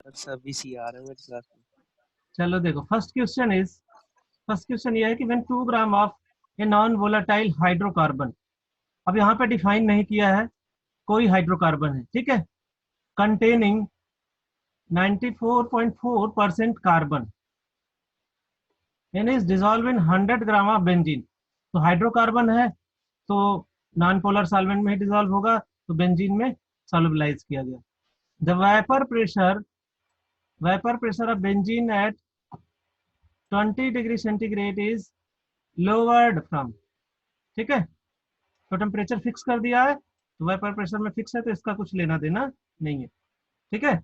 सभी सी आ रहे हैं मेरे क्लास में। चलो देखो, फर्स्ट क्वेश्चन ये है कि when 2 gram of a non volatile hydrocarbon, अब यहाँ पे डिफाइन नहीं किया है, कोई हाइड्रोकार्बन है, ठीक है, containing 94.4% carbon and is dissolve in 100 gram of benzene. तो हाइड्रोकार्बन है तो नॉन पोलर सॉल्वेंट में ही डिजोल्व होगा, तो बेंजीन में सॉल्युबलाइज किया गया। The vapour pressure of benzene at 20 degree centigrade is lowered from, ठीक है, तो टेम्परेचर फिक्स कर दिया है, तो वेपर प्रेशर में फिक्स है, तो इसका कुछ लेना देना नहीं है, ठीक है।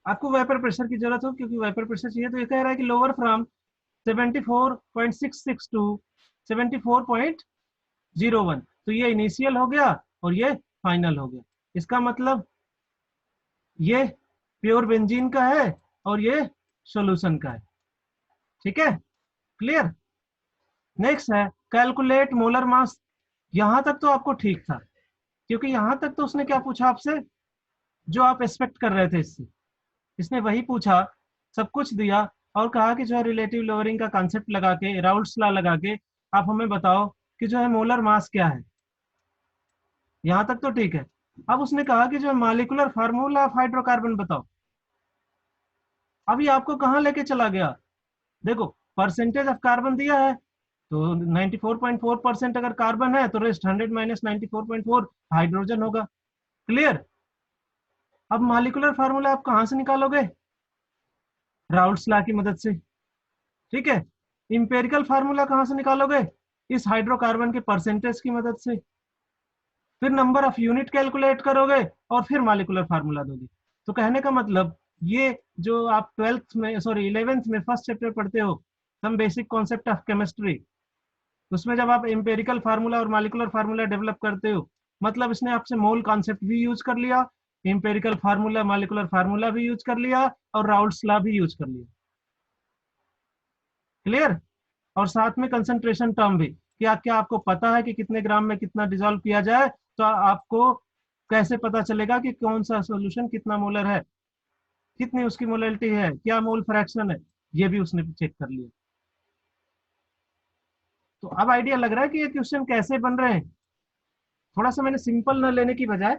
आपको वेपर प्रेशर की जरूरत हो क्योंकि वेपर प्रेशर चाहिए, तो ये कह रहा है कि लोअर फ्रॉम 74.66 टू 74.01, तो ये इनिशियल हो गया और ये फाइनल हो गया। इसका मतलब ये प्योर बेंजीन का है और ये सॉल्यूशन का है, ठीक है, क्लियर। नेक्स्ट है कैलकुलेट मोलर मास। यहां तक तो आपको ठीक था, क्योंकि यहां तक तो उसने क्या पूछा आपसे, जो आप एक्सपेक्ट कर रहे थे इससे, इसने वही पूछा, सब कुछ दिया और कहा कि जो है रिलेटिव लोअरिंग का कॉन्सेप्ट लगा के, राउल्ट्स लॉ लगा के आप हमें बताओ कि जो है मोलर मास क्या है। यहां तक तो ठीक है। अब उसने कहा कि जो है मॉलिक्यूलर फार्मूला ऑफ हाइड्रोकार्बन बताओ। अभी आपको कहाँ लेके चला गया, देखो परसेंटेज ऑफ कार्बन दिया है, तो 94.4% अगर कार्बन है तो रेस्ट 100 माइनस 94.4 हाइड्रोजन होगा, क्लियर। अब मॉलिक्यूलर फार्मूला आप कहाँ से निकालोगे, राउल्ट्स लॉ की मदद से, ठीक है। इंपेरिकल फार्मूला कहाँ से निकालोगे, इस हाइड्रोकार्बन के परसेंटेज की मदद से, फिर नंबर ऑफ यूनिट कैलकुलेट करोगे और फिर मॉलिक्यूलर फार्मूला दोगे। तो कहने का मतलब ये जो आप 12th में, सॉरी 11th में फर्स्ट चैप्टर पढ़ते हो, some basic concept of chemistry, उसमें जब आप एम्पेरिकल फार्मूला और मॉलिक्यूलर फार्मूला डेवलप करते हो, मतलब इसने आपसे मोल कॉन्सेप्ट भी यूज कर लिया, एम्पेरिकल फार्मूला मॉलिक्यूलर फार्मूला भी यूज कर लिया और राउल्ट्स लॉ भी यूज कर लिया, क्लियर। और साथ में कंसंट्रेशन टर्म भी, क्या क्या आपको पता है कि कितने ग्राम में कितना डिजोल्व किया जाए, तो आपको कैसे पता चलेगा कि कौन सा सोल्यूशन कितना मोलर है, कितनी उसकी मोलरिटी है, क्या मोल फ्रैक्शन है, ये भी उसने चेक कर लिया। तो अब आइडिया लग रहा है कि ये क्वेश्चन कैसे बन रहे हैं। थोड़ा सा मैंने सिंपल न लेने की बजाय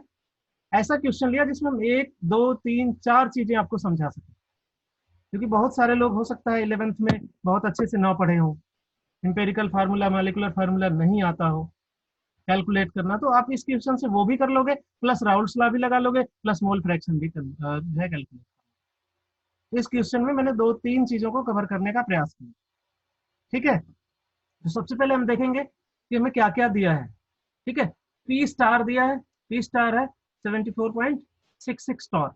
ऐसा क्वेश्चन लिया जिसमें हम एक दो तीन चार चीजें आपको समझा सके, क्योंकि बहुत सारे लोग हो सकता है 11th में बहुत अच्छे से ना पढ़े हो, इंपेरिकल फार्मूला मॉलिक्यूलर फार्मूला नहीं आता हो कैलकुलेट करना, तो आप इस क्वेश्चन से वो भी कर लोगे, प्लस राउल्ट्स लॉ भी लगा लोगे, प्लस मोल फ्रैक्शन भी है कैलकुलेट। इस क्वेश्चन में मैंने दो तीन चीजों को कवर करने का प्रयास किया, ठीक है। तो सबसे पहले हम देखेंगे कि हमें क्या क्या दिया है, ठीक है। पी स्टार दिया है, पी स्टार है 74.66 टॉर,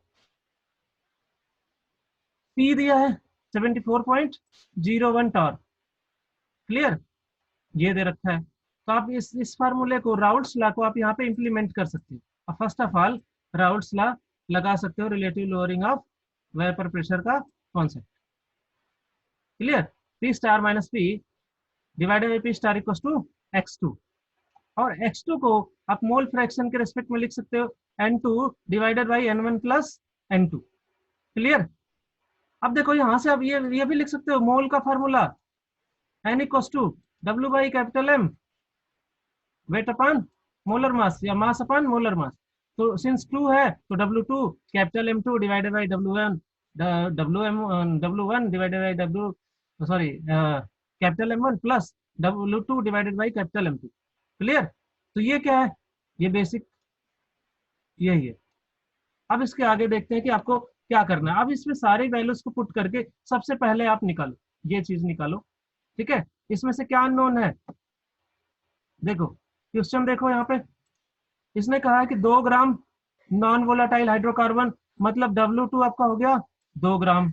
पी दिया है 74.01 टॉर, क्लियर, ये दे रखा है। तो आप इस फार्मूले को, राउल्ट्स लॉ को आप यहाँ पे इंप्लीमेंट कर सकते हो। First of all Raoult's law लगा सकते हो, relative lowering of vapour pressure का concept, clear. P star minus P divided by P star equals to x2, और x2 को आप मोल फ्रैक्शन के रेस्पेक्ट में लिख सकते हो n2 divided by n1 plus n2, clear. अब देखो यहाँ से आप ये भी लिख सकते हो मोल का formula n equals to W by capital M weight upon molar mass या मास अपॉन मोलर मास। तो सिंस 2 है तो W2 capital M2 divided by W1, W1 divided by W, sorry capital M1 plus W2 divided by capital M2, clear. तो ये क्या है, ये basic यही है। अब इसके आगे देखते हैं कि आपको क्या करना है। अब इसमें सारे वैल्यूज को पुट करके सबसे पहले आप निकालो, ये चीज निकालो, ठीक है। इसमें से क्या अननोन है, देखो क्वेश्चन देखो यहाँ पे, इसने कहा है कि 2 ग्राम नॉन वोलाटाइल हाइड्रोकार्बन, मतलब W2 आपका हो गया 2 ग्राम,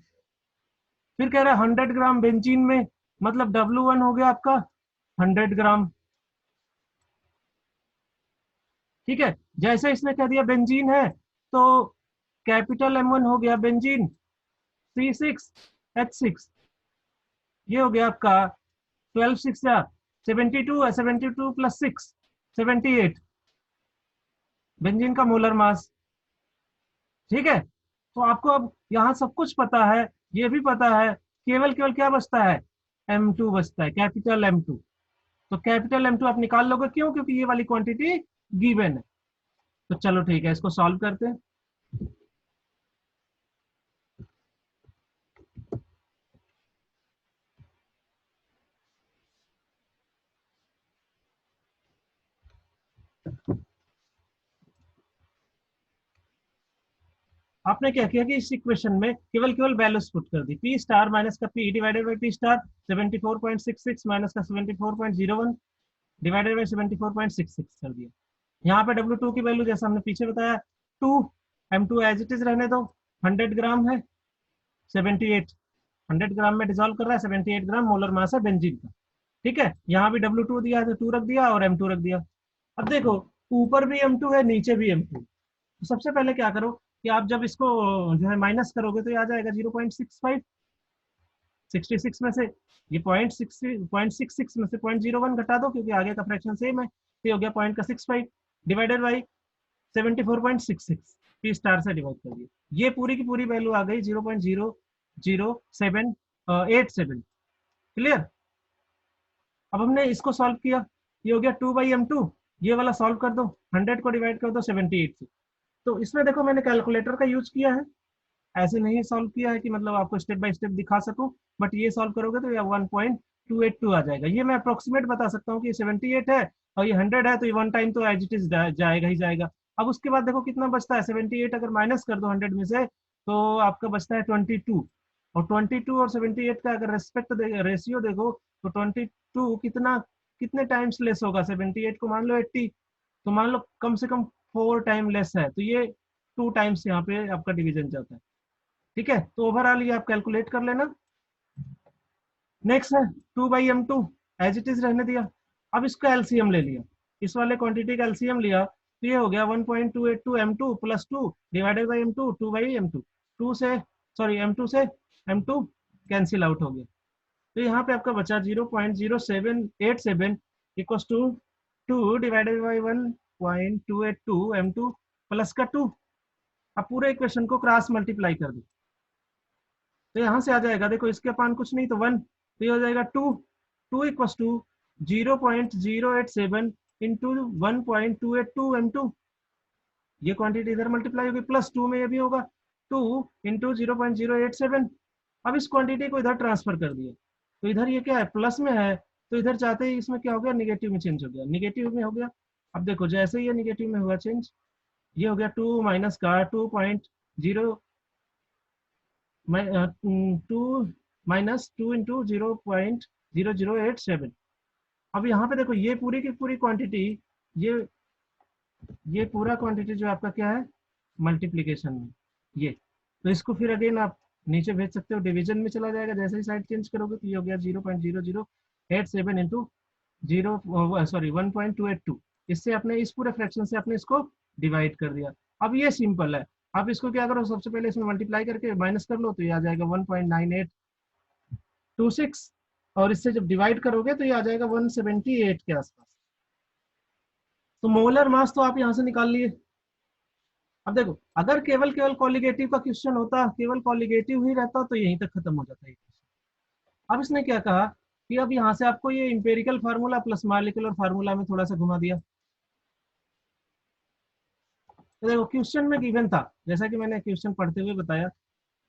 फिर कह रहा है 100 ग्राम बेंजीन में, मतलब W1 हो गया आपका 100 ग्राम, ठीक है। जैसे इसने कह दिया बेंजीन है, तो कैपिटल M1 हो गया बेंजीन C6H6, ये हो गया आपका 12 6 या 72 है, 72 प्लस 6 78 बेंजीन का मोलर मास, ठीक है, तो आपको अब यहाँ सब कुछ पता है, ये भी पता है, केवल केवल क्या बचता है, M2 बचता है, कैपिटल M2। तो कैपिटल M2 आप निकाल लोगे, क्यों, क्योंकि ये वाली क्वांटिटी गिवन है। तो चलो ठीक है, इसको सॉल्व करते हैं। आपने क्या किया कि इस इक्वेशन में केवल केवल वैल्यूज पुट कर दी, पी स्टार माइनस का P divided by P star 74.66 minus का 74.01 डिवाइडेड बाई 74.66 कर दिया। यहाँ पे W2 की वैल्यू जैसा हमने पीछे बताया 2, M2 एज इट इज रहने दो, 100 ग्राम है, 78 100 ग्राम में डिजोल्व कर रहा है, 78 ग्राम मोलर मास है बेंजीन का। ठीक है, यहाँ भी W2 दिया है तो 2 रख दिया और M2 रख दिया। अब देखो ऊपर भी M2 है, नीचे भी M2। तो सबसे पहले क्या करो कि आप जब इसको जो है माइनस करोगे तो ये आ जाएगा 0.65, 66 में से ये 0.66 में से 0.01 घटा दो क्योंकि आगे का फ्रैक्शन सेम है, तो ये हो गया पॉइंट का 65 डिवाइडेड बाई 74.66 पी स्टार से डिवाइड कर दिया, ये पूरी की पूरी वैल्यू आ गई 0.00787। क्लियर। अब हमने इसको सॉल्व किया, ये हो गया 2/M2, ये वाला सॉल्व कर दो, 100 को डिवाइड कर दो 78 से। तो इसमें देखो मैंने कैलकुलेटर का यूज किया है, ऐसे नहीं सॉल्व किया है कि मतलब आपको स्टेप बाय स्टेप दिखा सकूं, बट ये सॉल्व करोगे तो ये 1.282 आ जाएगा। ये मैं अप्रोक्सीमेट बता सकता हूँ कि 78 है और ये 100 है, तो ये वन टाइम तो एज इट इज जाएगा ही जाएगा। अब उसके बाद देखो कितना बचता है, 78 अगर माइनस कर दो 100 में से तो आपका बचता है 22, और 22 और 78 का अगर रेस्पेक्ट रेशियो देखो तो 22 कितना कितने टाइम्स लेस होगा, 78 को मान लो 80, तो मान लो कम से कम 4 टाइम लेस है, तो ये 2 टाइम्स यहाँ पे आपका डिवीजन जाता है। ठीक है, तो ओवरऑल ये आप कैलकुलेट कर लेना। नेक्स्ट है 2/M2 एज इट इज रहने दिया। अब इसका एलसीएम ले लिया, इस वाले क्वांटिटी का एलसीएम लिया तो ये हो गया 1.282 M2 plus 2 divided by M2 2/M2, 2 से सॉरी M2 से M2 कैंसिल आउट हो गया, तो यहाँ पे आपका बचा 0.0787 equals to 2 divided by 1.282 M2 plus का 2। अब पूरे इक्वेशन को क्रॉस मल्टीप्लाई कर दो तो यहाँ से आ जाएगा, देखो इसके पान कुछ नहीं तो 1, तो ये हो जाएगा 2 इक्वस टू 0.087 इंटू 1.282 M2, ये क्वांटिटी इधर मल्टीप्लाई होगी, प्लस 2 में ये भी होगा 2 इंटू 0.087। अब इस क्वांटिटी को इधर ट्रांसफर कर दिया तो इधर ये क्या है, प्लस में है, तो इधर चाहते ही इसमें क्या हो गया, निगेटिव में चेंज हो गया, निगेटिव में हो गया। अब देखो जैसे ही ये निगेटिव में हुआ चेंज, ये हो गया 2 माइनस का 2 इंटू 0.0087। अब यहाँ पे देखो ये पूरी की पूरी क्वांटिटी, ये पूरा क्वांटिटी जो आपका क्या है मल्टीप्लीकेशन में, ये तो इसको फिर अगेन आप नीचे भेज सकते हो, डिवीजन में चला जाएगा, जैसे ही साइड चेंज करोगे तो ये हो गया 0.0087 इंटू 1.282, इससे आपने इस पूरे फ्रैक्शन से आपने इसको डिवाइड कर दिया। अब ये सिंपल है, आप इसको क्या करो, सबसे पहले इसमें मल्टीप्लाई करके माइनस कर लो तो ये आ जाएगा 1.9826, और इससे जब डिवाइड करोगे तो ये आ जाएगा 178 के आसपास। तो मोलर मास तो आप यहाँ से निकाल लिए। अब देखो अगर केवल केवल कॉलिगेटिव का क्वेश्चन होता, केवल कॉलिगेटिव ही रहता तो यहीं तक खत्म हो जाता है। अब इसने क्या कहा कि अब यहाँ से आपको ये empirical formula plus molecular formula में थोड़ा सा घुमा दिया। तो देखो क्वेश्चन में गिवन था, जैसा कि मैंने क्वेश्चन पढ़ते हुए बताया,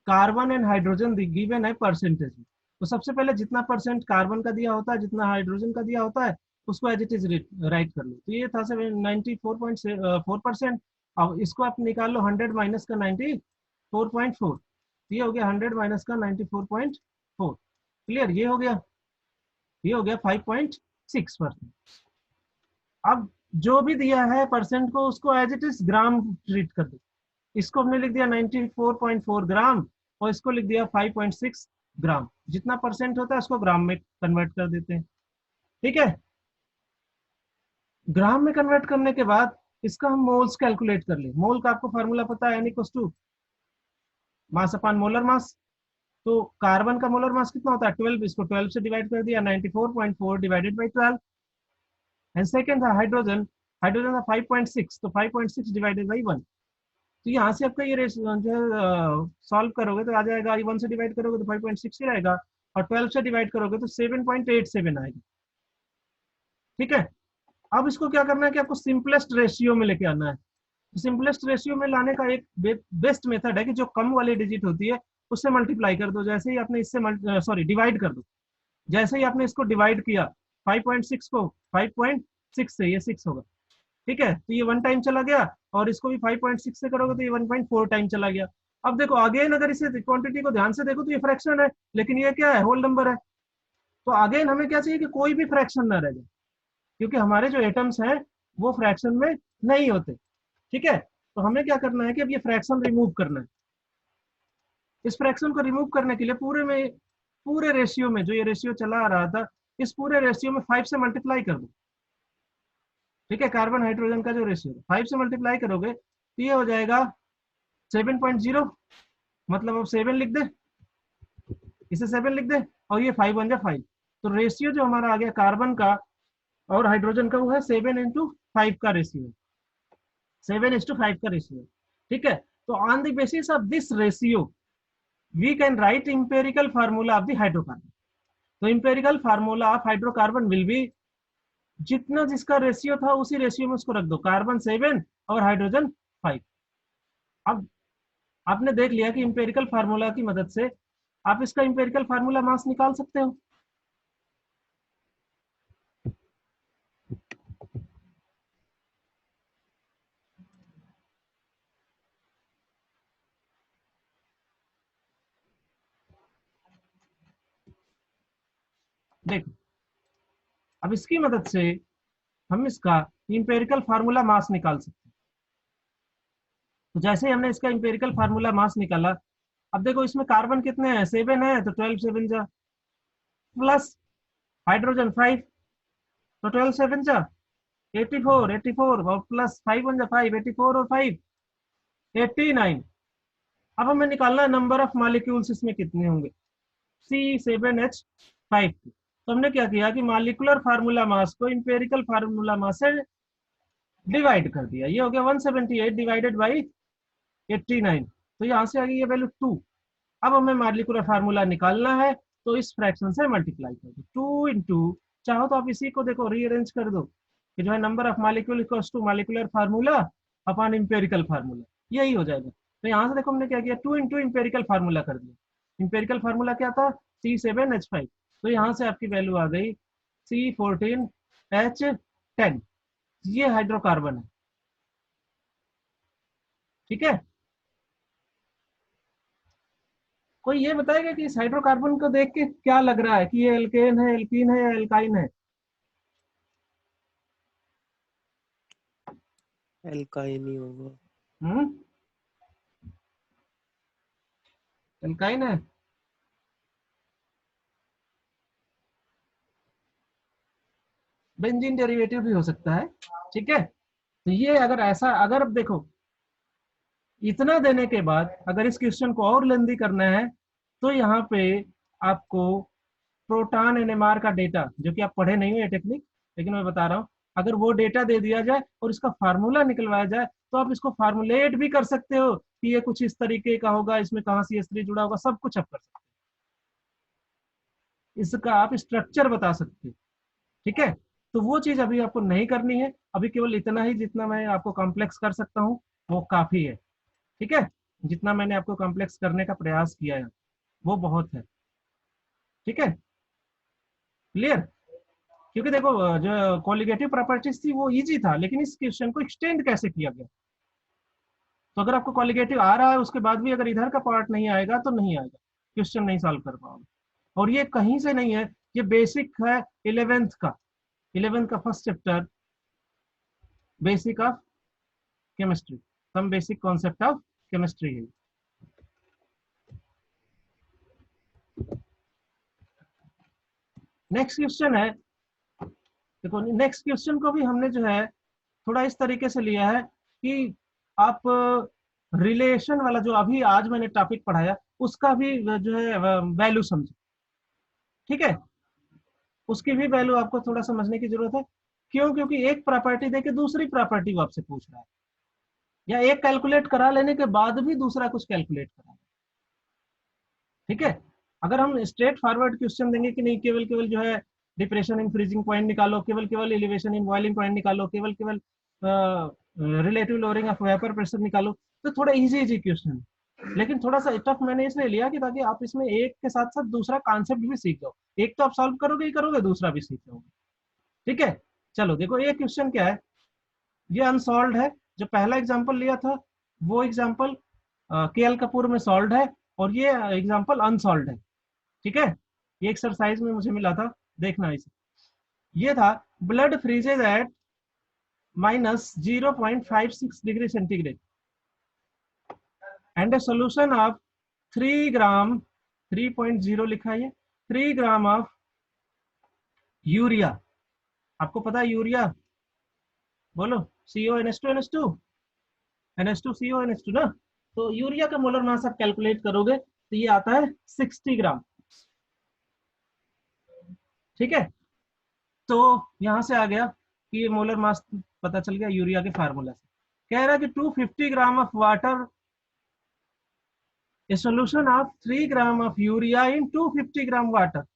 कार्बन एंड हाइड्रोजन गिवन है परसेंटेज में, तो सबसे पहले जितना परसेंट कार्बन का दिया होता है जितना हाइड्रोजन का दिया होता है उसको एज इट इज राइट कर लो, तो ये था 94.4%। अब इसको आप निकाल लो 100 माइनस का 94.4, ये हो गया 100 माइनस का 94.4। क्लियर, ये हो गया, ये हो गया 5.6%। अब जो भी दिया है परसेंट को उसको as it is gram treat कर दो, इसको हमने लिख दिया 94.4 ग्राम और इसको लिख दिया 5.6 ग्राम, जितना परसेंट होता है उसको ग्राम में कन्वर्ट कर देते हैं। ठीक है, ग्राम में कन्वर्ट करने के बाद इसका हम मोल्स कैलकुलेट कर ले, मोल का आपको फार्मूला पता है, N = मास अपॉन मोलर मास। तो कार्बन का मोलर मास कितना होता है 12, इसको 12 से डिवाइड कर दिया, 94.4 डिवाइडेड बाई 12। एंड सेकेंड था हाइड्रोजन, हाइड्रोजन था 5.6, तो 5.6 डिवाइडेड बाई 1, तो यहाँ से आपका ये जो है सॉल्व करोगे तो आ जाएगा, 1 से डिवाइड करोगे तो 5.6 ही रहेगा, और 12 से डिवाइड करोगे तो 7.87 आएगा। ठीक है, अब इसको क्या करना है कि आपको सिंपलेस्ट रेशियो में लेके आना है। सिंपलेस्ट रेशियो में लाने का एक बेस्ट मेथड है कि जो कम वाली डिजिट होती है उससे मल्टीप्लाई कर दो। जैसे ही आपने इससे सॉरी डिवाइड कर दो, जैसे ही आपने इसको डिवाइड किया 5.6 को 5.6 से, ये 6 होगा। ठीक है, तो ये 1 टाइम चला गया, और इसको भी 5.6 से करोगे तो ये 1.4 टाइम चला गया। अब देखो अगेन अगर इसे क्वांटिटी को ध्यान से देखो तो ये फ्रैक्शन है, लेकिन ये क्या है, होल नंबर है। तो अगेन हमें क्या चाहिए कि कोई भी फ्रैक्शन ना रह जाए, क्योंकि हमारे जो एटम्स हैं वो फ्रैक्शन में नहीं होते। ठीक है, तो हमें क्या करना है कि अब ये फ्रैक्शन रिमूव करना है। इस फ्रैक्शन को रिमूव करने के लिए पूरे रेशियो में, जो ये रेशियो चला आ रहा था, इस पूरे रेशियो में 5 से मल्टीप्लाई कर दो। ठीक है, कार्बन हाइड्रोजन का जो रेशियो 5 से मल्टीप्लाई करोगे तो ये हो जाएगा 7.0, मतलब अब 7 लिख दे, इसे 7 लिख दे, और ये 5 बन जाए 5। तो रेशियो जो हमारा आ गया कार्बन का और हाइड्रोजन का वो है 7:5 का रेशियो, 7:5 का रेशियो। ठीक है, तो on the basis of this ratio we can write empirical formula of the hydrocarbon. तो empirical formula of hydrocarbon will be, जितना जिसका रेशियो था उसी रेशियो में उसको रख दो, कार्बन 7 और हाइड्रोजन 5। अब आपने देख लिया कि इंपेरिकल फार्मूला की मदद से आप इसका इंपेरिकल फार्मूला मास निकाल सकते हो। देखो, अब इसकी मदद से हम इसका इंपेरिकल फार्मूला मास निकाल सकते हैं। तो जैसे ही हमने इसका इंपेरिकल फार्मूला मास निकाला, अब देखो इसमें कार्बन कितने हैं, 7 है, तो 12 7 जा, प्लस हाइड्रोजन 5, तो 12 7 जा 84, 84 और प्लस 5 बन जा 5, 84 और 5 89। अब हमें निकालना है नंबर ऑफ मॉलिक्यूल्स इसमें कितने होंगे, C7H5। तो हमने क्या किया कि मॉलिक्यूलर फार्मूला मास को इंपेरिकल फार्मूला मास से डिवाइड कर दिया, ये हो गया 178 डिवाइडेड बाई 89, तो यहाँ से आ गई ये वैल्यू 2। अब हमें मॉलिक्यूलर फार्मूला निकालना है, तो इस फ्रैक्शन से मल्टीप्लाई कर दो, 2 इंटू, चाहो तो आप इसी को देखो रीअरेंज कर दो कि जो है number of molecule equals to molecular formula upon empirical formula, यही हो जाएगा। तो यहाँ से देखो हमने क्या किया, 2 इंटू इंपेरिकल फार्मूला कर दिया। इंपेरिकल फार्मूला क्या था, C7H5, तो यहाँ से आपकी वैल्यू आ गई C14H10, ये हाइड्रोकार्बन है। ठीक है, कोई ये बताएगा कि इस हाइड्रोकार्बन को देख के क्या लग रहा है कि ये एल्केन है, एल्कीन है या एल्काइन है? एल्काइन ही होगा। हम्म, एल्काइन है। बेंजीन डेरिवेटिव भी हो सकता है। ठीक है, तो ये अगर ऐसा, अगर अब देखो इतना देने के बाद अगर इस क्वेश्चन को और लेंदी करना है, तो यहाँ पे आपको प्रोटॉन एनएमआर का डेटा, जो कि आप पढ़े नहीं हुए टेक्निक, लेकिन मैं बता रहा हूँ, अगर वो डेटा दे दिया जाए और इसका फार्मूला निकलवाया जाए, तो आप इसको फार्मुलेट भी कर सकते हो कि ये कुछ इस तरीके का होगा, इसमें कहाँ CH3 जुड़ा होगा, सब कुछ आप कर सकते हो, इसका आप स्ट्रक्चर बता सकते हो। ठीक है, तो वो चीज अभी आपको नहीं करनी है, अभी केवल इतना ही जितना मैं आपको कॉम्प्लेक्स कर सकता हूँ वो काफी है। ठीक है, जितना मैंने आपको कॉम्प्लेक्स करने का प्रयास किया है वो बहुत है। ठीक है, क्लियर? क्योंकि देखो जो कॉलिगेटिव प्रॉपर्टीज थी वो इजी था, लेकिन इस क्वेश्चन को एक्सटेंड कैसे किया गया। तो अगर आपको कॉलिगेटिव आ रहा है उसके बाद भी अगर इधर का पार्ट नहीं आएगा तो नहीं आएगा, क्वेश्चन नहीं सॉल्व कर पाओगे। और ये कहीं से नहीं है, ये बेसिक है 11th का, 11th का first chapter, basic of chemistry, some basic concept of chemistry है। नेक्स्ट क्वेश्चन है, देखो नेक्स्ट क्वेश्चन को भी हमने जो है थोड़ा इस तरीके से लिया है कि आप रिलेशन वाला जो अभी आज मैंने टॉपिक पढ़ाया उसका भी जो है वैल्यू समझो। ठीक है, उसकी भी वैल्यू आपको थोड़ा समझने की जरूरत है। क्यों? क्योंकि एक प्रॉपर्टी देके दूसरी प्रॉपर्टी वो आपसे पूछ रहा है। या एक कैलकुलेट करा लेने के बाद भी दूसरा कुछ कैलकुलेट करा। ठीक है, अगर हम स्ट्रेट फॉरवर्ड क्वेश्चन देंगे कि नहीं केवल केवल जो है डिप्रेशन इन फ्रीजिंग पॉइंट निकालो, केवल केवल एलिवेशन इन बॉइलिंग पॉइंट निकालो, केवल केवल relative lowering of vapour pressure निकालो, तो थोड़ा इजी इजी क्वेश्चन है। लेकिन थोड़ा सा टफ मैंने इसलिए लिया कि ताकि आप इसमें एक के साथ साथ दूसरा कॉन्सेप्ट भी सीख जाओ। एक तो आप सॉल्व करोगे ही करोगे, दूसरा भी सीख जाओगे। ठीक है, चलो देखो ये क्वेश्चन क्या है। ये अनसॉल्व है। जो पहला एग्जाम्पल लिया था वो एग्जाम्पल के एल कपूर में सॉल्व है, और ये एग्जाम्पल अनसॉल्व है। ठीक है, ये एक्सरसाइज में मुझे मिला था, देखना इसे। ये था blood freezes at -0.56 degree centigrade and a solution of 3 gram 3.0 लिखा है, 3 ग्राम ऑफ यूरिया। आपको पता है यूरिया, बोलो, CO NH2 NH2 ना। तो यूरिया का मोलर मास आप कैलकुलेट करोगे तो ये आता है 60 ग्राम। ठीक है, तो यहां से आ गया कि ये मोलर मास पता चल गया यूरिया के फार्मूला से। कह रहा है कि 250 gram of water, a solution of 3 gram of urea in 250 gram water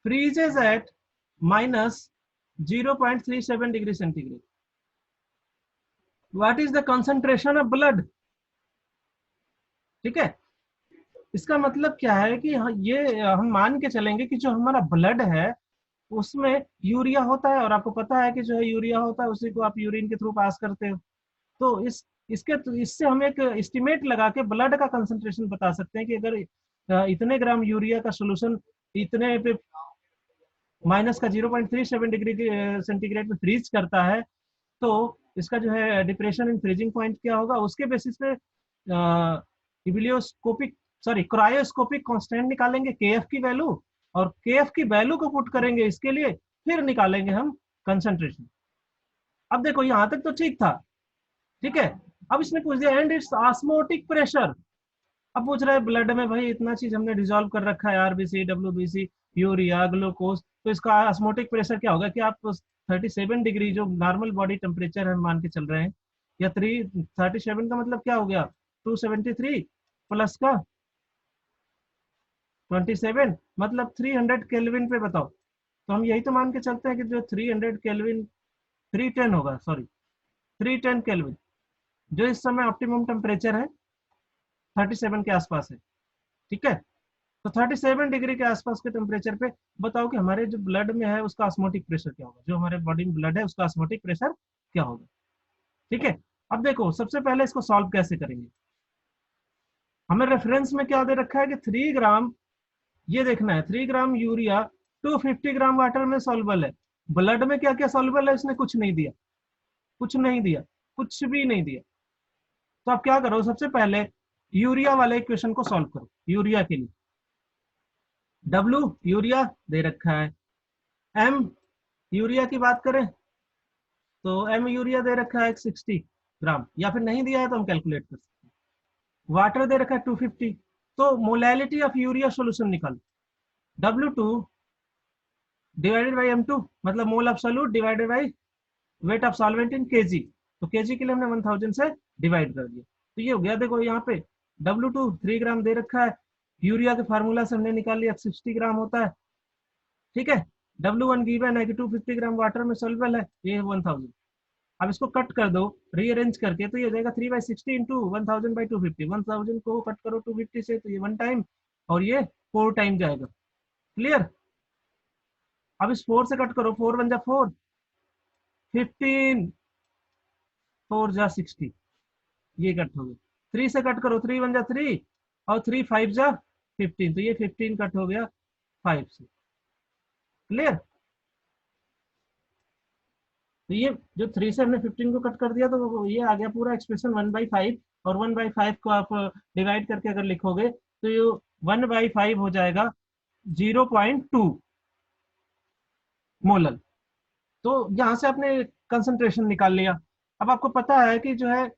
freezes at -0.37 degree centigrade. What is the concentration of blood? ठीक है, इसका मतलब क्या है कि ये हम मान के चलेंगे कि जो हमारा ब्लड है उसमें यूरिया होता है, और आपको पता है कि जो है यूरिया होता है उसी को आप यूरिन के थ्रू पास करते हो। तो इससे हम एक एस्टिमेट लगा के ब्लड का कंसंट्रेशन बता सकते हैं कि अगर इतने ग्राम यूरिया का सोल्यूशन इतने पे माइनस का 0.37 डिग्री सेंटीग्रेड में फ्रीज करता है, तो इसका जो है डिप्रेशन इन फ्रीजिंग पॉइंट क्या होगा, उसके बेसिस पे इबिलियोस्कोपिक सॉरी क्रायोस्कोपिक कांस्टेंट निकालेंगे केएफ की वैल्यू, और केएफ की वैल्यू को पुट करेंगे इसके लिए, फिर निकालेंगे हम कंसंट्रेशन। अब देखो यहां तक तो ठीक था। ठीक है, अब इसने पूछ दिया एंड इट्स ऑस्मोटिक प्रेशर। अब पूछ रहा है ब्लड में भाई इतना चीज हमने डिजोल्व कर रखा है, आरबीसी, डब्ल्यूबीसी, यूरिया, ग्लूकोज, तो इसका ऑस्मोटिक प्रेशर क्या होगा कि आप 37 डिग्री जो नॉर्मल बॉडी टेम्परेचर हम मान के चल रहे हैं, या 37 का मतलब क्या हो गया 273 प्लस का 27 मतलब 300 केल्विन पे बताओ। तो हम यही तो मान के चलते हैं कि जो 300 केल्विन 310 होगा, सॉरी 310 केल्विन, जो इस समय ऑप्टिमम टेम्परेचर है 37 के आसपास है। ठीक है, तो 37 डिग्री के आसपास के टेम्परेचर पे बताओ कि हमारे जो ब्लड में है उसका ऑस्मोटिक प्रेशर क्या होगा, जो हमारे बॉडी में ब्लड है उसका ऑस्मोटिक प्रेशर क्या होगा। ठीक है, अब देखो सबसे पहले इसको सॉल्व कैसे करेंगे। हमें रेफरेंस में क्या दे रखा है कि 3 ग्राम, ये देखना है 3 ग्राम यूरिया 250 ग्राम वाटर में सॉल्युबल है। ब्लड में क्या क्या सॉल्युबल है इसने कुछ नहीं दिया, कुछ नहीं दिया, कुछ भी नहीं दिया। तो आप क्या करो, सबसे पहले यूरिया वाले इक्वेशन को सॉल्व करो। यूरिया के लिए W यूरिया दे रखा है, M यूरिया की बात करें तो M यूरिया दे रखा है 60 ग्राम, या फिर नहीं दिया है तो हम कैलकुलेट कर सकते हैं। वाटर दे रखा है 250, तो मोलैलिटी ऑफ यूरिया सोल्यूशन निकालो, W2 डिवाइडेड बाई M2 मतलब mole of solute divided by weight of solvent in KG. तो केजी के लिए हमने 1000 से डिवाइड कर दिया, तो ये हो गया। देखो यहाँ पे W2 3 ग्राम दे रखा है, यूरिया के फार्मूला से हमने निकाल लिया 60 ग्राम होता है। ठीक है, W1 गिवन है कि 250 ग्राम वाटर में सॉल्युबल है, ये 1000। अब इसको कट कर दो रीअरेंज करके, तो ये हो जाएगा 3/60 इंटू 1000/250। 1000 को कट करो 250 से, तो ये 1 टाइम और ये 4 टाइम जाएगा। क्लियर, अब इस 4 से कट करो, 4 1 जा 4, 15, 4 जा 60, ये कट हो गया। 3 से कट करो, 3 1 जा 3 और 3 5 जा 15, तो ये 15 कट हो गया 5 से। क्लियर, तो ये जो 3 से हमने 15 को कट कर दिया तो ये आ गया पूरा एक्सप्रेशन 1/5, और 1/5 को आप डिवाइड करके अगर लिखोगे तो ये 1/5 हो जाएगा 0.2 मोलर। तो यहां से आपने कंसंट्रेशन निकाल लिया। अब आपको पता है कि जो है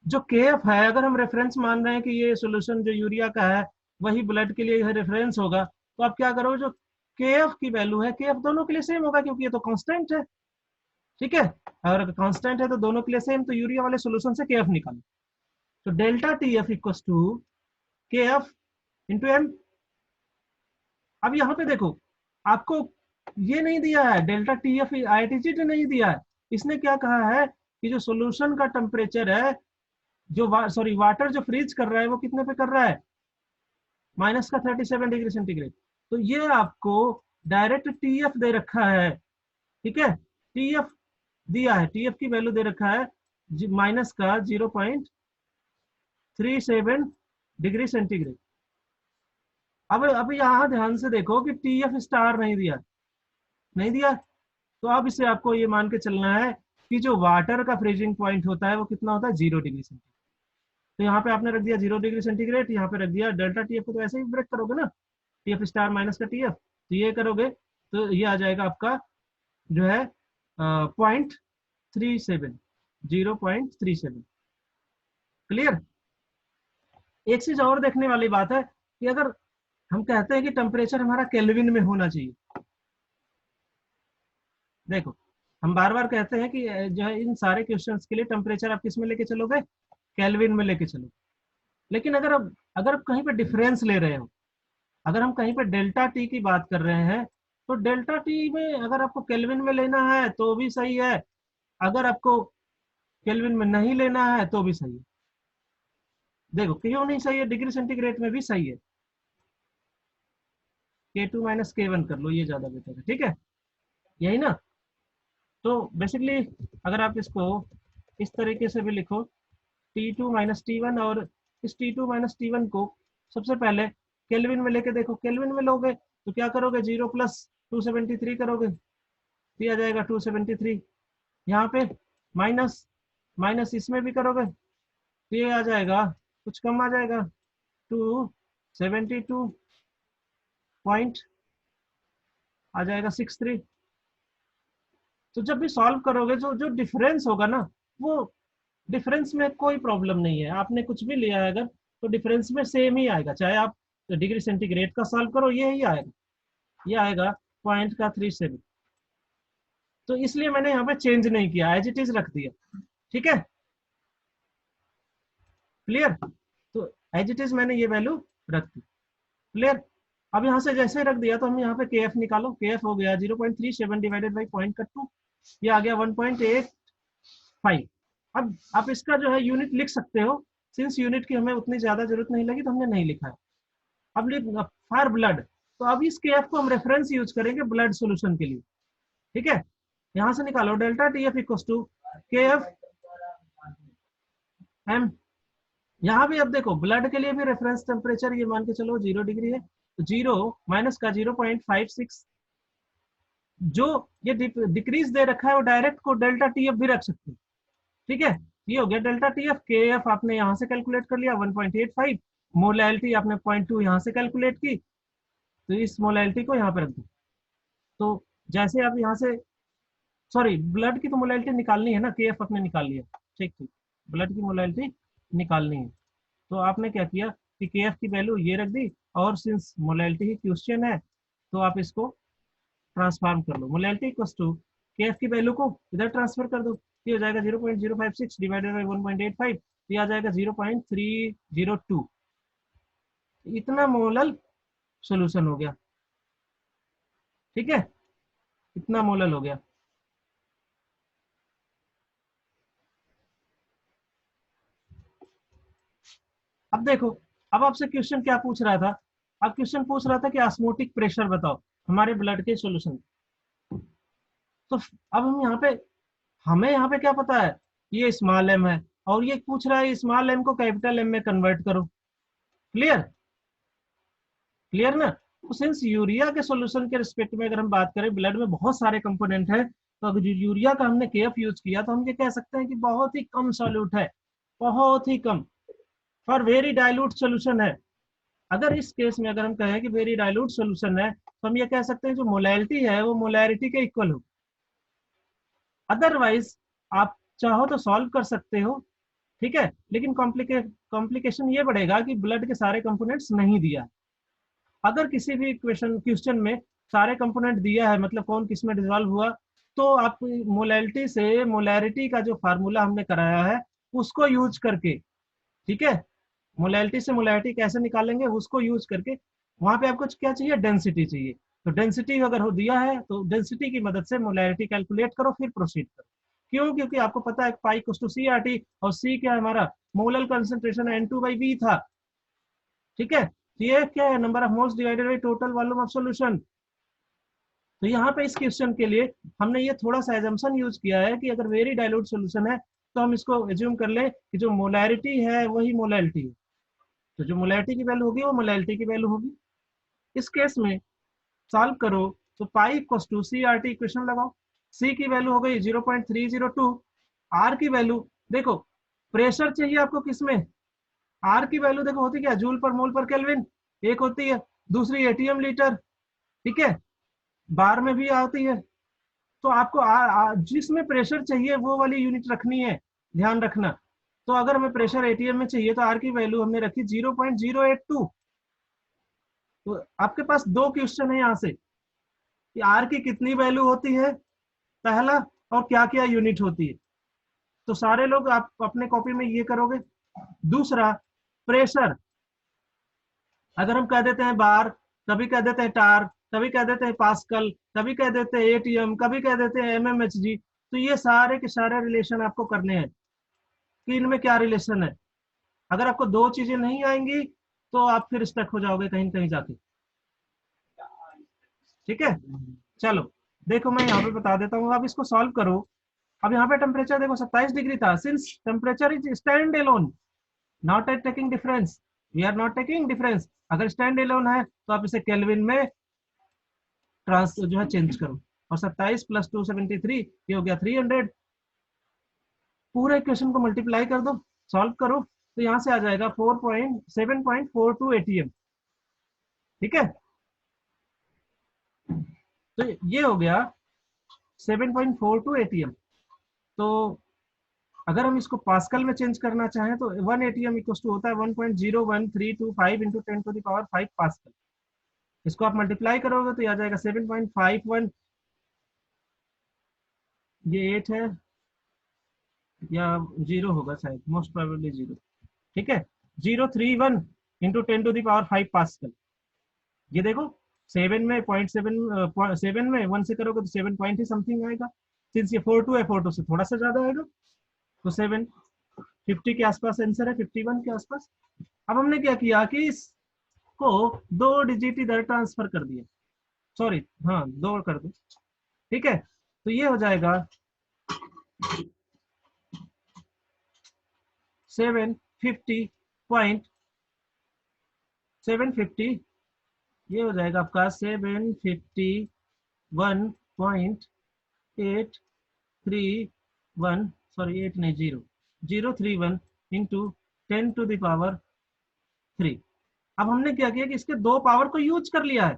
जो केएफ है, अगर हम रेफरेंस मान रहे हैं कि ये सोल्यूशन जो यूरिया का है वही ब्लड के लिए रेफरेंस होगा, तो आप क्या करो, जो केएफ की वैल्यू है केएफ दोनों के लिए सेम होगा क्योंकि ये तो कांस्टेंट है। ठीक है। अगर कांस्टेंट है तो दोनों के लिए सेम, तो यूरिया वाले सॉल्यूशन से केएफ निकालो। तो delta T F equal to K F into M. अब यहाँ पे देखो, आपको ये नहीं दिया है डेल्टा टी एफ, आईटीजी नहीं दिया है। इसने क्या कहा है कि जो सॉल्यूशन का टेम्परेचर है, जो सॉरी वाटर जो फ्रीज कर रहा है वो कितने पे कर रहा है, माइनस का 37 डिग्री सेंटीग्रेड। तो ये आपको डायरेक्ट टीएफ दे रखा है, ठीक है। टीएफ दिया है, टीएफ की वैल्यू दे रखा है माइनस का 0.37 डिग्री सेंटीग्रेड। अब यहाँ ध्यान से देखो कि टीएफ स्टार नहीं दिया, नहीं दिया। तो अब इसे आपको ये मान के चलना है कि जो वाटर का फ्रीजिंग पॉइंट होता है वो कितना होता है, 0 डिग्री सेंटीग्रेड। तो यहाँ पे आपने रख दिया 0 डिग्री सेंटीग्रेड, यहाँ पे रख दिया डेल्टा टीएफ को, तो ऐसे ही ब्रेक करोगे ना, टीएफ स्टार माइनस का टीएफ, तो ये करोगे तो ये आ जाएगा आपका जो है 0.37, 0.37। क्लियर। एक चीज और देखने वाली बात है कि अगर हम कहते हैं कि टेम्परेचर हमारा केल्विन में होना चाहिए, देखो हम बार बार कहते हैं कि जो है इन सारे क्वेश्चंस के लिए टेम्परेचर आप किस में लेके चलोगे, केल्विन में लेके चलो। लेकिन अगर आप कहीं पे डिफरेंस ले रहे हो, अगर हम कहीं पे डेल्टा टी की बात कर रहे हैं, तो डेल्टा टी में अगर आपको केल्विन में लेना है तो भी सही है, अगर आपको केल्विन में नहीं लेना है तो भी सही है। देखो क्यों नहीं सही है, डिग्री सेंटीग्रेड में भी सही है। K2 माइनस K1 कर लो, ये ज्यादा बेटर है, ठीक है, यही ना। तो बेसिकली अगर आप इसको इस तरीके से भी लिखो, T2 माइनस T1, और इस T2 माइनस T1 को सबसे पहले केल्विन में लेके देखो, केल्विन में लोगे तो क्या करोगे, 0 प्लस 273 करोगे, दिया जाएगा 273। यहाँ पे माइनस माइनस इसमें भी करोगे तो ये आ जाएगा, कुछ कम आ जाएगा, 272 पॉइंट आ जाएगा 63। तो जब भी सॉल्व करोगे जो जो डिफरेंस होगा ना, वो डिफरेंस में कोई प्रॉब्लम नहीं है, आपने कुछ भी लिया है अगर तो डिफरेंस में सेम ही आएगा, चाहे आप डिग्री सेंटीग्रेड का सॉल्व करो ये ही आएगा, ये आएगा 0.37। तो इसलिए मैंने यहाँ पे चेंज नहीं किया, एज इट इज रख दिया, ठीक है, क्लियर। तो एज इट इज मैंने ये वैल्यू रख दी, क्लियर। अब यहाँ से जैसे रख दिया तो हम यहाँ पे के एफ निकालो, के एफ हो गया 0.37 डिवाइडेड बाई 0.2, ये आ गया 1.85। अब आप इसका जो है यूनिट लिख सकते हो, सिंस यूनिट की हमें उतनी ज्यादा जरूरत नहीं लगी तो हमने नहीं लिखा है। अब लिख फॉर ब्लड, तो अब इस के एफ को हम रेफरेंस यूज करेंगे ब्लड सोल्यूशन के लिए, ठीक है। यहाँ से निकालो delta T F equal to K F M. यहाँ भी अब देखो ब्लड के लिए भी रेफरेंस टेम्परेचर ये मान के चलो 0 डिग्री है, तो 0 माइनस का 0.56, जो ये डिक्रीज दे रखा है वो डायरेक्ट को डेल्टा टी एफ भी रख सकते हैं, ठीक है। ये हो गया डेल्टा टी एफ, के एफ आपने यहाँ से कैलकुलेट कर लिया 1.85, मोलैलिटी आपने 0.2 यहाँ से कैलकुलेट की, तो इस मोलैलिटी को यहाँ पे रख दो। तो जैसे आप यहाँ से, सॉरी ब्लड की तो मोलैलिटी निकालनी है ना, के एफ आपने निकाल लिया, ठीक ठीक, ब्लड की मोलैलिटी निकालनी है। तो आपने क्या किया कि के एफ की वैल्यू ये रख दी, और सिंस मोलैलिटी ही क्वेश्चन है तो आप इसको ट्रांसफॉर्म कर लो, molality equals to K F की वैल्यू को इधर ट्रांसफर कर दो, ये हो जाएगा 0.056 डिवाइडेड बाई 1.85, ये आ जाएगा 0.302। इतना मोलल सोल्यूशन हो गया, ठीक है, इतना मोलल हो गया। अब देखो, अब आपसे क्वेश्चन क्या पूछ रहा था, अब क्वेश्चन पूछ रहा था कि ऑस्मोटिक प्रेशर बताओ हमारे ब्लड के सोल्यूशन। तो अब हम यहाँ पे, हमें यहाँ पे क्या पता है, ये स्मॉल एम है, और ये पूछ रहा है स्मॉल एम को कैपिटल एम में कन्वर्ट करो, क्लियर, क्लियर ना। तो सिंस यूरिया के सॉल्यूशन के रिस्पेक्ट में अगर हम बात करें, ब्लड में बहुत सारे कंपोनेंट है, तो अगर यूरिया का हमने केएफ यूज किया तो हम ये कह सकते हैं कि बहुत ही कम सॉल्यूट है, बहुत ही कम, फॉर वेरी डाइल्यूट सोल्यूशन है। अगर इस केस में अगर हम कहें कि वेरी डाइल्यूट सोल्यूशन है, तो हम ये कह सकते हैं जो मोलैलिटी है वो मोलैरिटी के इक्वल हो। अदरवाइज आप चाहो तो सॉल्व कर सकते हो, ठीक है, लेकिन कॉम्प्लिकेशन ये बढ़ेगा कि ब्लड के सारे कंपोनेंट्स नहीं दिया है। अगर किसी भी क्वेश्चन में सारे कंपोनेंट दिया है, मतलब कौन किस में डिजॉल्व हुआ, तो आप मोलैलिटी से मोलैरिटी का जो फार्मूला हमने कराया है उसको यूज करके, ठीक है, मोलैलिटी से मोलैरिटी कैसे निकालेंगे उसको यूज करके वहां पे आपको क्या चाहिए, डेंसिटी चाहिए। तो डेंसिटी अगर हो दिया है तो डेंसिटी की मदद से मोलैरिटी कैलकुलेट करो, फिर प्रोसीड करो। क्यों? क्योंकि आपको पता है pi equals to C R T, और सी क्या है हमारा, मोलर कंसंट्रेशन N2/V था, ठीक है। तो ये क्या है, number of moles divided by total volume of solution. तो यहाँ पे इस क्वेश्चन के लिए हमने ये थोड़ा सा एजम्पशन यूज किया है कि अगर वेरी डाइल्यूट सॉल्यूशन है तो हम इसको एज्यूम कर ले कि जो मोलैरिटी है वही मोलैलिटी है, तो जो मोलैरिटी की वैल्यू होगी वो मोलैलिटी की वैल्यू होगी। इस केस में सॉल्व करो तो pi equals to C R T, equation लगाओ। सी की वैल्यू हो गई 0.302, आर की वैल्यू देखो, प्रेशर चाहिए आपको किसमें, आर की वैल्यू देखो होती क्या, जूल पर मोल पर केल्विन एक होती है, दूसरी एटीएम लीटर, ठीक है, बार में भी आती है। तो आपको जिसमें प्रेशर चाहिए वो वाली यूनिट रखनी है, ध्यान रखना। तो अगर हमें प्रेशर एटीएम में चाहिए तो आर की वैल्यू हमने रखी 0.082। तो आपके पास दो क्वेश्चन है यहाँ से कि आर की कितनी वैल्यू होती है पहला, और क्या क्या यूनिट होती है। तो सारे लोग आप अपने कॉपी में ये करोगे। दूसरा, प्रेशर अगर हम कह देते हैं बार, कभी कह देते हैं टार, कभी कह देते हैं पास्कल, कभी कह देते हैं एटीएम, कभी कह देते हैं एमएमएचजी, तो ये सारे के सारे रिलेशन आपको करने हैं कि इनमें क्या रिलेशन है। अगर आपको दो चीजें नहीं आएंगी तो आप फिर स्टक हो जाओगे कहीं कहीं जाके, ठीक है। चलो देखो मैं यहाँ पे बता देता हूँ, आप इसको सॉल्व करो। अब यहाँ पे टेम्परेचर देखो 27 डिग्री था, since temperature is stand alone not at taking difference, we are not taking difference. अगर स्टैंड एलोन है तो आप इसे केल्विन में ट्रांस जो है चेंज करो, और 27 + 273 ये हो गया 300। पूरे इक्वेशन को मल्टीप्लाई कर दो, सॉल्व करो, तो यहाँ से आ जाएगा 7.42 एटीएम, ठीक है। तो ये हो गया 7.42 एटीएम। तो अगर हम इसको पास्कल में चेंज करना चाहें तो 1 एटीएम इक्वल टू होता है 1.01325 इंटू 10⁵ पास्कल। इसको आप मल्टीप्लाई करोगे तो आ जाएगा 7.51, ये 8 है या 0 होगा शायद, मोस्ट प्रोबेबली 0, ठीक है। 031 इंटू 10⁵ पास्कल। ये देखो 7 में 0.7 7 में 1 से करोगे तो 7 पॉइंट ही समथिंग आएगा, सिंस ये 42 है 42 से थोड़ा सा ज्यादा आएगा, तो 750 के आसपास आंसर है, 51 के आसपास। अब हमने क्या किया कि इसको 2 डिजिट इधर ट्रांसफर कर दिया, सॉरी हाँ 2 कर दो, ठीक है। तो ये हो जाएगा 750, ये हो जाएगा आपका 751.831, सॉरी 8 नहीं 031 इंटू 10⁻3। अब हमने क्या किया कि इसके 2 पावर को यूज कर लिया है,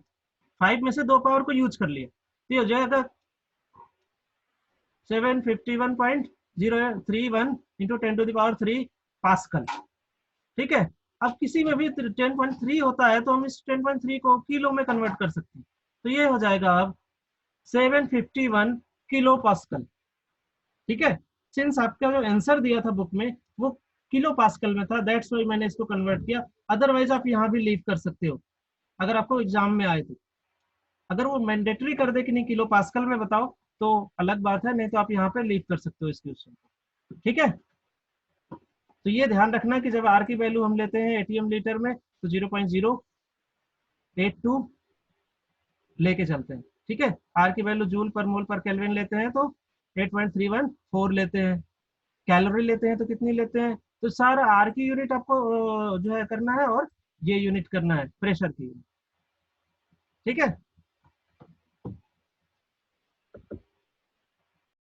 5 में से 2 पावर को यूज कर लिया, तो ये हो जाएगा 751.031 इंटू 10⁻3 पास्कल, ठीक है। अब किसी में भी 10.3 होता है तो हम इस 10.3 को किलो में कन्वर्ट कर सकते हैं, तो ये हो जाएगा अब 751 किलो पास्कल, ठीक है। सिंस आपका जो आंसर दिया था बुक में वो किलो पास्कल में था, दैट्स वाई मैंने इसको कन्वर्ट किया। अदरवाइज आप यहाँ भी लीव कर सकते हो अगर आपको एग्जाम में आए तो। अगर वो मैंडेटरी कर दे कि नहीं किलो पास्कल में बताओ तो अलग बात है, नहीं तो आप यहाँ पे लीव कर सकते हो इस क्वेश्चन को, ठीक है। तो ये ध्यान रखना कि जब आर की वैल्यू हम लेते हैं एटीएम लीटर में तो 0.082 लेके चलते हैं, ठीक है। आर की वैल्यू जूल पर मोल पर केल्विन लेते हैं तो 8.314 लेते हैं, कैलोरी लेते हैं तो कितनी लेते हैं, तो सारा आर की यूनिट आपको जो है करना है, और ये यूनिट करना है प्रेशर की, ठीक है।